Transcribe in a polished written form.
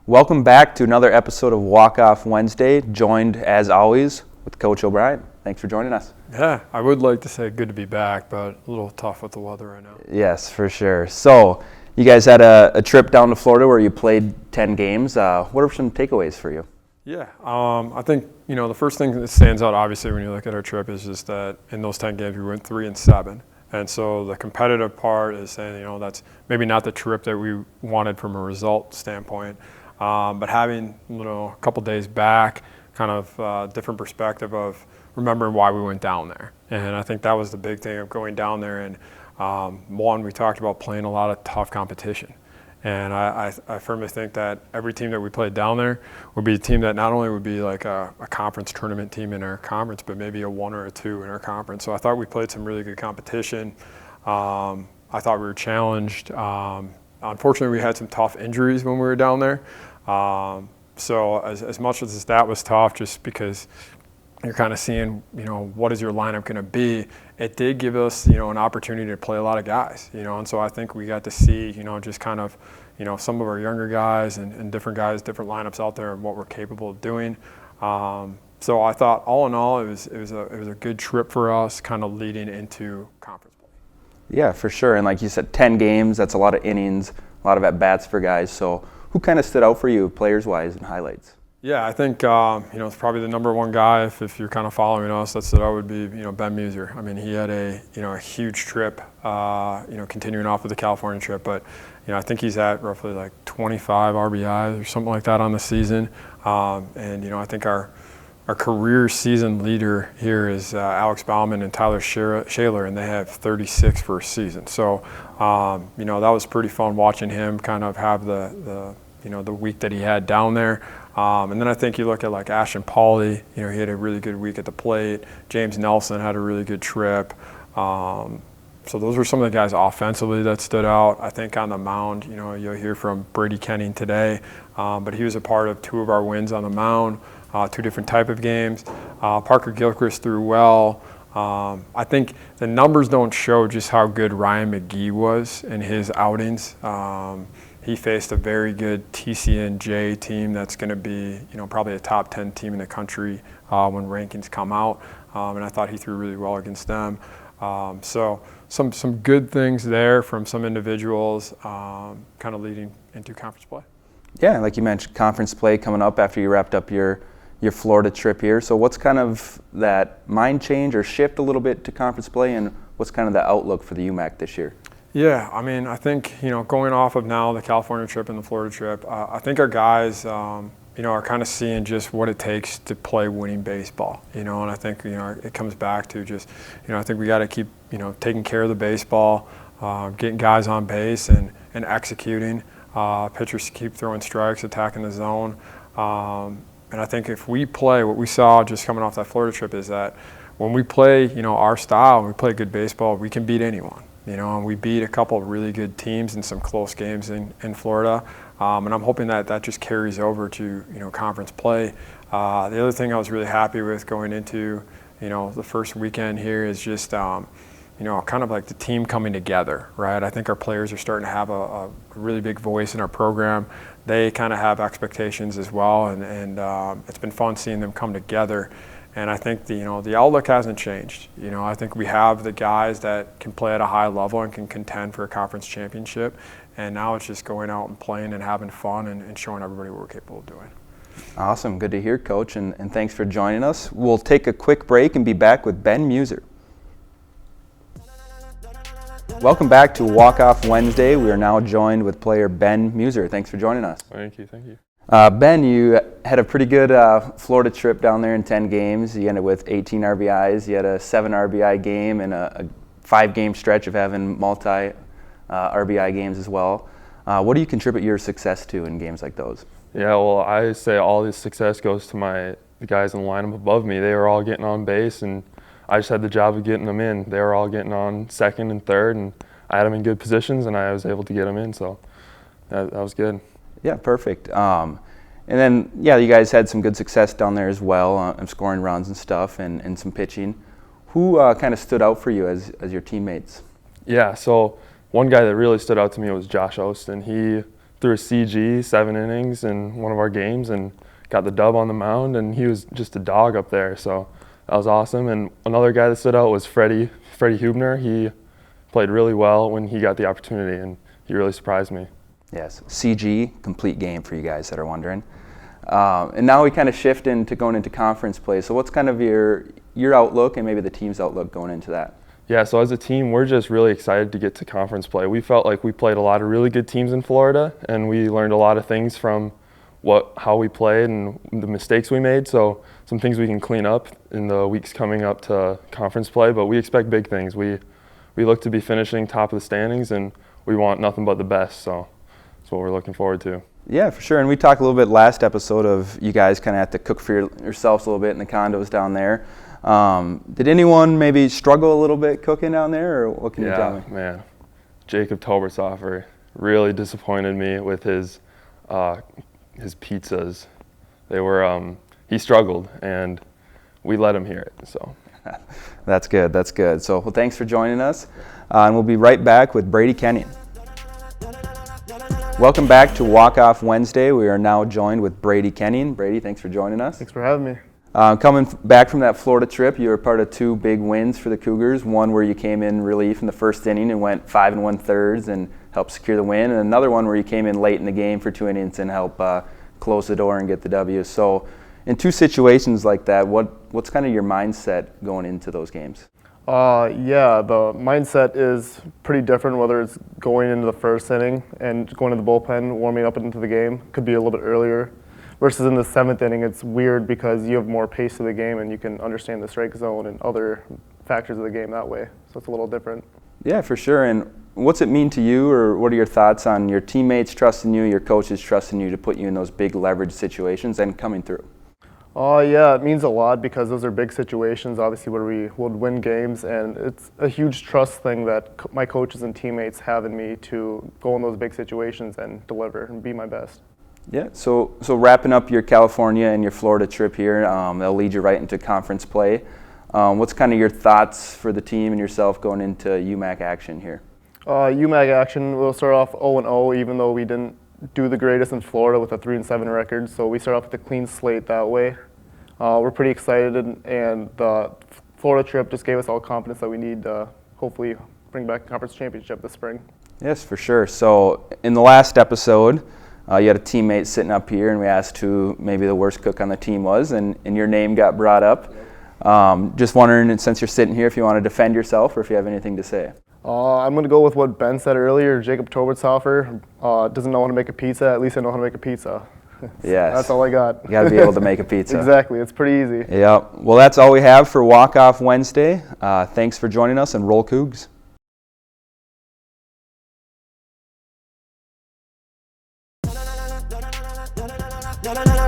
Welcome back to another episode of Walk Off Wednesday, joined as always with Coach O'Brien. Thanks for joining us. Yeah, I would like to say good to be back, but a little tough with the weather right now. Yes, for sure. So, you guys had a trip down to Florida where you played 10 games. What are some takeaways for you? Yeah, I think, the first thing that stands out, obviously, when you look at our trip is just that in those 10 games, we went 3-7. And so the competitive part is saying, that's maybe not the trip that we wanted from a result standpoint, but having, a couple days back, kind of different perspective of remembering why we went down there. And I think that was the big thing of going down there. And one, we talked about playing a lot of tough competition. And I firmly think that every team that we played down there would be a team that not only would be like a conference tournament team in our conference, but maybe a 1 or a 2 in our conference. So I thought we played some really good competition. I thought we were challenged. Unfortunately, we had some tough injuries when we were down there. So as much as that was tough, just because you're kind of seeing, what is your lineup going to be, it did give us, an opportunity to play a lot of guys, and so I think we got to see, just kind of, some of our younger guys and different guys, different lineups out there and what we're capable of doing. So I thought all in all, it was a good trip for us kind of leading into conference play. Yeah, for sure. And like you said, 10 games, that's a lot of innings, a lot of at-bats for guys. So who kind of stood out for you players-wise in highlights? Yeah, I think, it's probably the number one guy, if you're kind of following us, that would be, Ben Meuser. I mean, he had a huge trip, continuing off with the California trip. But, I think he's at roughly like 25 RBIs or something like that on the season. And, I think our career season leader here is Alex Bauman and Tyler Shaler, and they have 36 for a season. So, that was pretty fun watching him kind of have the week that he had down there. And then I think you look at like Ashton Pauly, he had a really good week at the plate. James Nelson had a really good trip. So those were some of the guys offensively that stood out. I think on the mound, you'll hear from Brady today, but he was a part of 2 of our wins on the mound, 2 different type of games. Parker Gilchrist threw well. I think the numbers don't show just how good Ryan McGee was in his outings. He faced a very good TCNJ team that's going to be, probably a top 10 team in the country when rankings come out. And I thought he threw really well against them. So some good things there from some individuals kind of leading into conference play. Yeah, like you mentioned, conference play coming up after you wrapped up your Florida trip here. So what's kind of that mind change or shift a little bit to conference play, and what's kind of the outlook for the UMAC this year? Yeah, I mean, I think, going off of now the California trip and the Florida trip, I think our guys, are kind of seeing just what it takes to play winning baseball, and I think, it comes back to just, I think we got to keep, taking care of the baseball, getting guys on base and executing. Pitchers keep throwing strikes, attacking the zone. And I think if we play, what we saw just coming off that Florida trip is that when we play, our style and we play good baseball, we can beat anyone. And we beat a couple of really good teams in some close games in Florida. And I'm hoping that just carries over to, conference play. The other thing I was really happy with going into, the first weekend here is just, kind of like the team coming together, right? I think our players are starting to have a really big voice in our program. They kind of have expectations as well, and it's been fun seeing them come together. And I think the outlook hasn't changed. I think we have the guys that can play at a high level and can contend for a conference championship. And now it's just going out and playing and having fun and showing everybody what we're capable of doing. Awesome. Good to hear, Coach, and thanks for joining us. We'll take a quick break and be back with Ben Meuser. Welcome back to Walk Off Wednesday. We are now joined with player Ben Meuser. Thank for joining us. Thank you. Ben, you had a pretty good Florida trip down there in 10 games. You ended with 18 RBIs. You had a 7 RBI game and a 5-game stretch of having multi-RBI games as well. What do you contribute your success to in games like those? Yeah, well, I say all this success goes to the guys in the lineup above me. They were all getting on base, and I just had the job of getting them in. They were all getting on second and third, and I had them in good positions, and I was able to get them in, so that was good. Yeah, perfect. And then, you guys had some good success down there as well, scoring runs and stuff, and some pitching. Who kind of stood out for you as your teammates? Yeah, so one guy that really stood out to me was Josh Ostin. He threw a CG 7 innings in one of our games and got the dub on the mound, and he was just a dog up there. So that was awesome. And another guy that stood out was Freddie Hubner. He played really well when he got the opportunity, and he really surprised me. Yes, CG, complete game for you guys that are wondering. And now we kind of shift into going into conference play. So what's kind of your outlook and maybe the team's outlook going into that? Yeah, so as a team, we're just really excited to get to conference play. We felt like we played a lot of really good teams in Florida, and we learned a lot of things from how we played and the mistakes we made. So some things we can clean up in the weeks coming up to conference play, but we expect big things. We look to be finishing top of the standings, and we want nothing but the best, so that's what we're looking forward to. Yeah, for sure. And we talked a little bit last episode of you guys kind of have to cook for yourselves a little bit in the condos down there. Did anyone maybe struggle a little bit cooking down there, or what can you tell me? Yeah, man. Jacob Tobersoffer really disappointed me with his pizzas. They were he struggled, and we let him hear it. So That's good. That's good. So, well, thanks for joining us, and we'll be right back with Brady Kenyon. Welcome back to Walk Off Wednesday. We are now joined with Brady Kenyon. Brady, thanks for joining us. Thanks for having me. Coming back from that Florida trip, you were part of 2 big wins for the Cougars. One where you came in relief in the first inning and went 5 1/3 and helped secure the win, and another one where you came in late in the game for 2 innings and helped close the door and get the W. So, in 2 situations like that, what's kind of your mindset going into those games? Yeah, the mindset is pretty different, whether it's going into the first inning and going to the bullpen, warming up into the game. Could be a little bit earlier. Versus in the 7th inning, it's weird because you have more pace to the game and you can understand the strike zone and other factors of the game that way. So it's a little different. Yeah, for sure. And what's it mean to you, or what are your thoughts on your teammates trusting you, your coaches trusting you to put you in those big leverage situations and coming through? Yeah, it means a lot because those are big situations, obviously, where we would win games, and it's a huge trust thing that my coaches and teammates have in me to go in those big situations and deliver and be my best. Yeah, so wrapping up your California and your Florida trip here, they'll lead you right into conference play. What's kind of your thoughts for the team and yourself going into UMAC action here? UMAC action, we'll start off 0-0, even though we didn't do the greatest in Florida with a 3-7 record, so we start off with a clean slate that way. We're pretty excited, and the Florida trip just gave us all confidence that we need to hopefully bring back a conference championship this spring. Yes, for sure. So in the last episode, you had a teammate sitting up here, and we asked who maybe the worst cook on the team was, and your name got brought up. Just wondering, since you're sitting here, if you want to defend yourself or if you have anything to say. I'm going to go with what Ben said earlier. Jacob Tobersoffer doesn't know how to make a pizza. At least I know how to make a pizza. Yes. That's all I got. You got to be able to make a pizza. Exactly. It's pretty easy. Yeah. Well, that's all we have for Walk Off Wednesday. Thanks for joining us, and roll Cougs. Na na na